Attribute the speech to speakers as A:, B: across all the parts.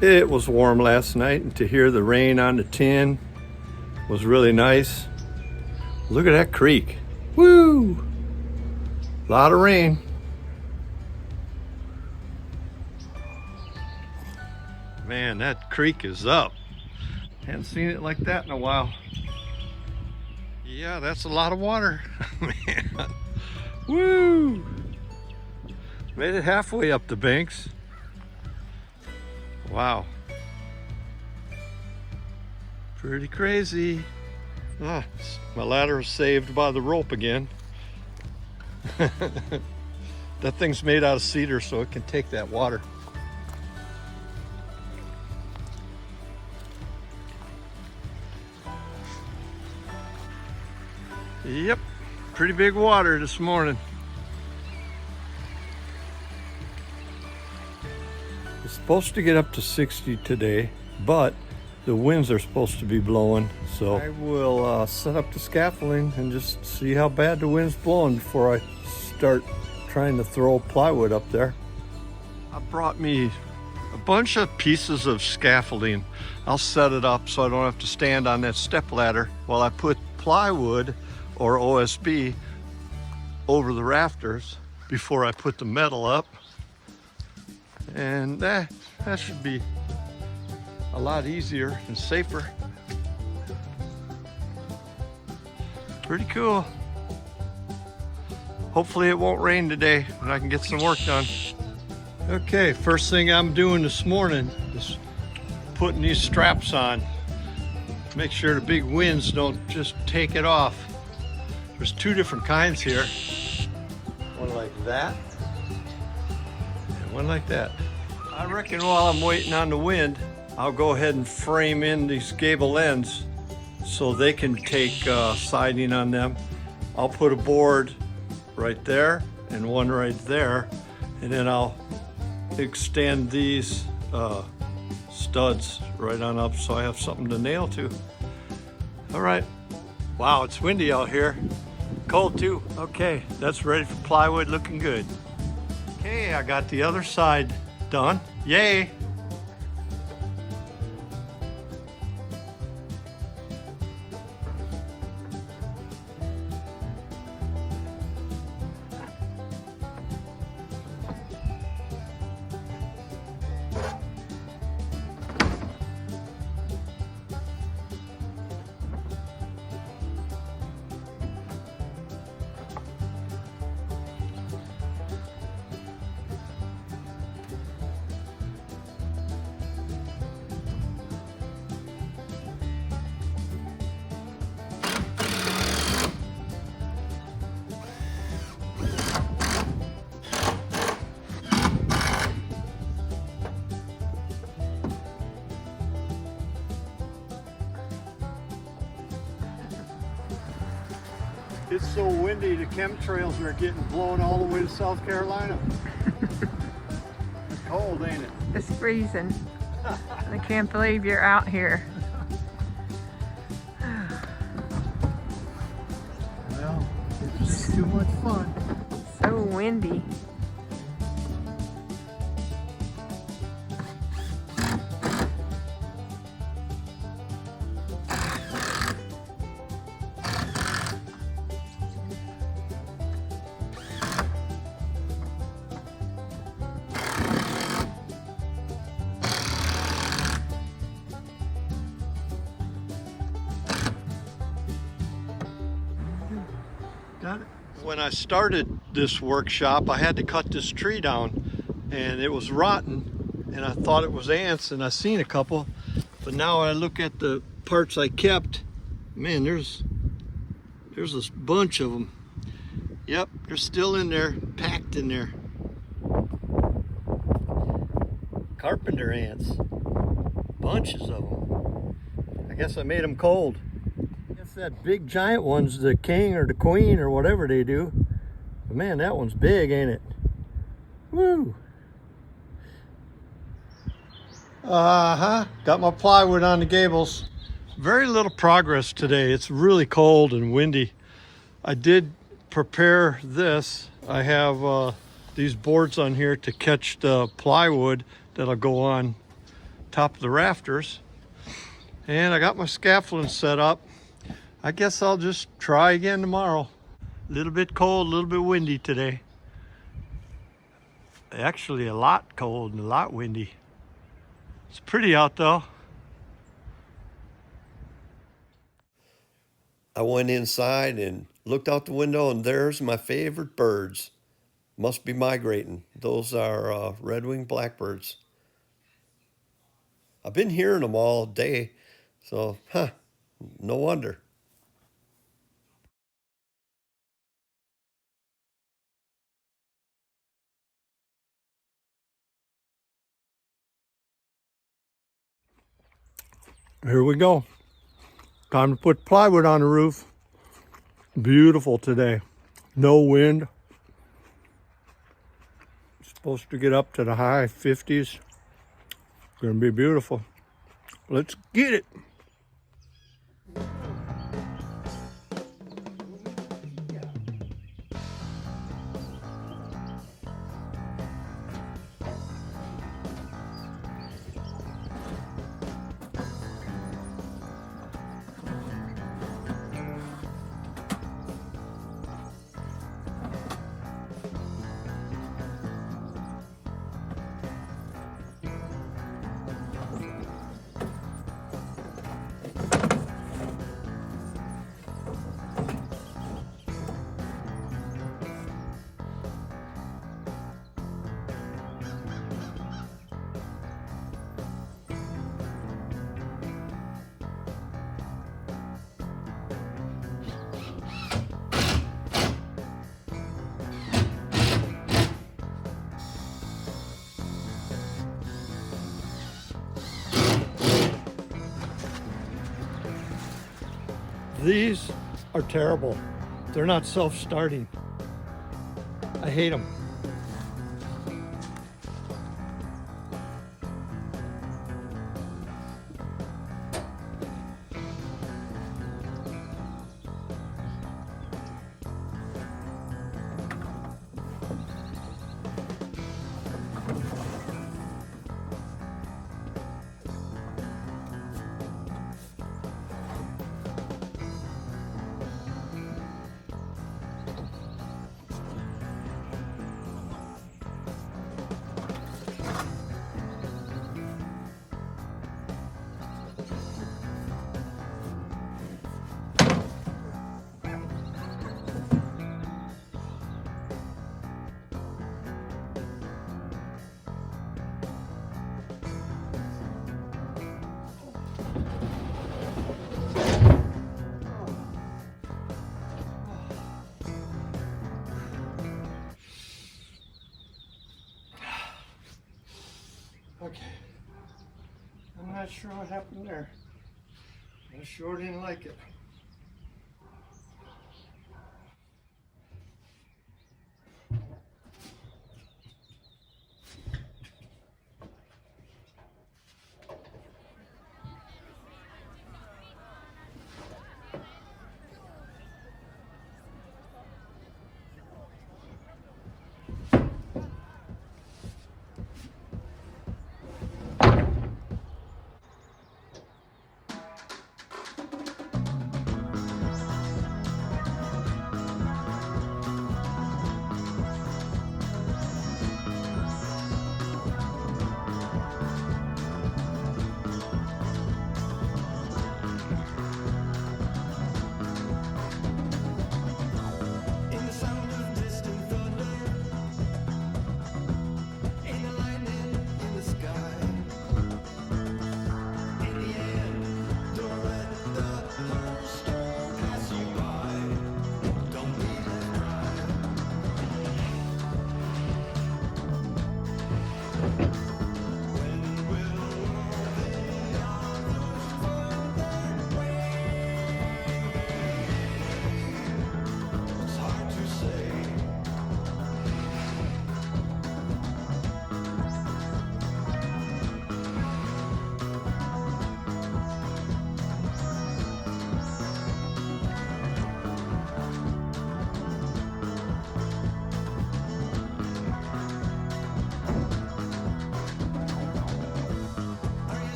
A: It was warm last night, and to hear the rain on the tin was really nice. Look at that creek. Woo! A lot of rain. Man, that creek is up. Haven't seen it like that in a while. Yeah, that's a lot of water. Man. Woo! Made it halfway up the banks. Wow. Pretty crazy. Ah, my ladder is saved by the rope again. That thing's made out of cedar, so it can take that water. Yep, pretty big water this morning. It's supposed to get up to 60 today, but the winds are supposed to be blowing, so I will set up the scaffolding and just see how bad the wind's blowing before I start trying to throw plywood up there. I brought me a bunch of pieces of scaffolding. I'll set it up so I don't have to stand on that step ladder while I put plywood or OSB over the rafters before I put the metal up. And that should be a lot easier and safer. Pretty cool. Hopefully it won't rain today and I can get some work done. Okay, first thing I'm doing this morning is putting these straps on. Make sure the big winds don't just take it off. There's two different kinds here. One like that and one like that. I reckon while I'm waiting on the wind, I'll go ahead and frame in these gable ends so they can take siding on them. I'll put a board right there and one right there, and then I'll extend these studs right on up so I have something to nail to. All right. Wow, it's windy out here. Cold too. Okay, that's ready for plywood, looking good. Okay, I got the other side done. Yay! It's so windy, the chemtrails are getting blown all the way to South Carolina. It's cold, ain't it?
B: It's freezing. I can't believe you're out here.
A: Well, it's just too much fun.
B: So windy.
A: Got it. When I started this workshop, I had to cut this tree down and it was rotten and I thought it was ants, and I seen a couple, but now I look at the parts I kept, man, there's this bunch of them. Yep, they're still in there, packed in there. Carpenter ants, bunches of them. I guess I made them cold. That big giant one's the king or the queen or whatever they do. But man, that one's big, ain't it? Woo! Got my plywood on the gables. Very little progress today. It's really cold and windy. I did prepare this. I have these boards on here to catch the plywood that'll go on top of the rafters. And I got my scaffolding set up. I guess I'll just try again tomorrow. A little bit cold, a little bit windy today. Actually a lot cold and a lot windy. It's pretty out though. I went inside and looked out the window, and there's my favorite birds. Must be migrating. Those are red-winged blackbirds. I've been hearing them all day, so no wonder. Here we go. Time to put plywood on the roof. Beautiful today. No wind. Supposed to get up to the high 50s. Gonna be beautiful. Let's get it. These are terrible. They're not self-starting. I hate them. Okay. I'm not sure what happened there. I sure didn't like it.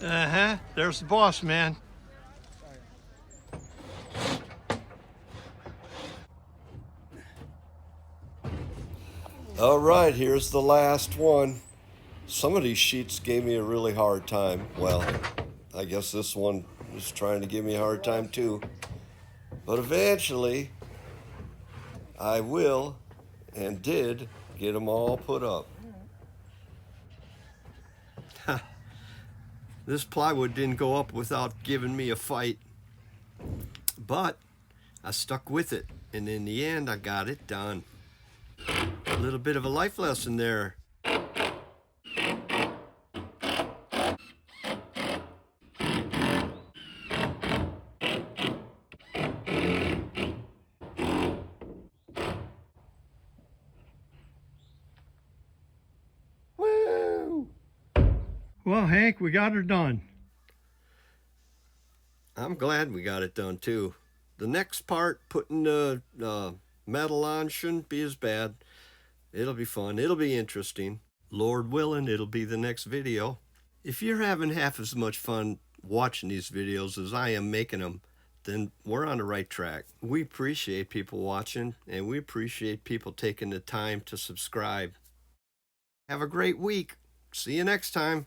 A: Uh-huh, there's the boss man. All right, here's the last one. Some of these sheets gave me a really hard time. Well, I guess this one was trying to give me a hard time too. But eventually, I will and did get them all put up. This plywood didn't go up without giving me a fight, but I stuck with it, and in the end I got it done. A little bit of a life lesson there. Woo! Well, Hank, we got her done. I'm glad we got it done too. The next part, putting the metal on, shouldn't be as bad. It'll be fun. It'll be interesting. Lord willing, it'll be the next video. If you're having half as much fun watching these videos as I am making them, then we're on the right track. We appreciate people watching, and we appreciate people taking the time to subscribe. Have a great week. See you next time.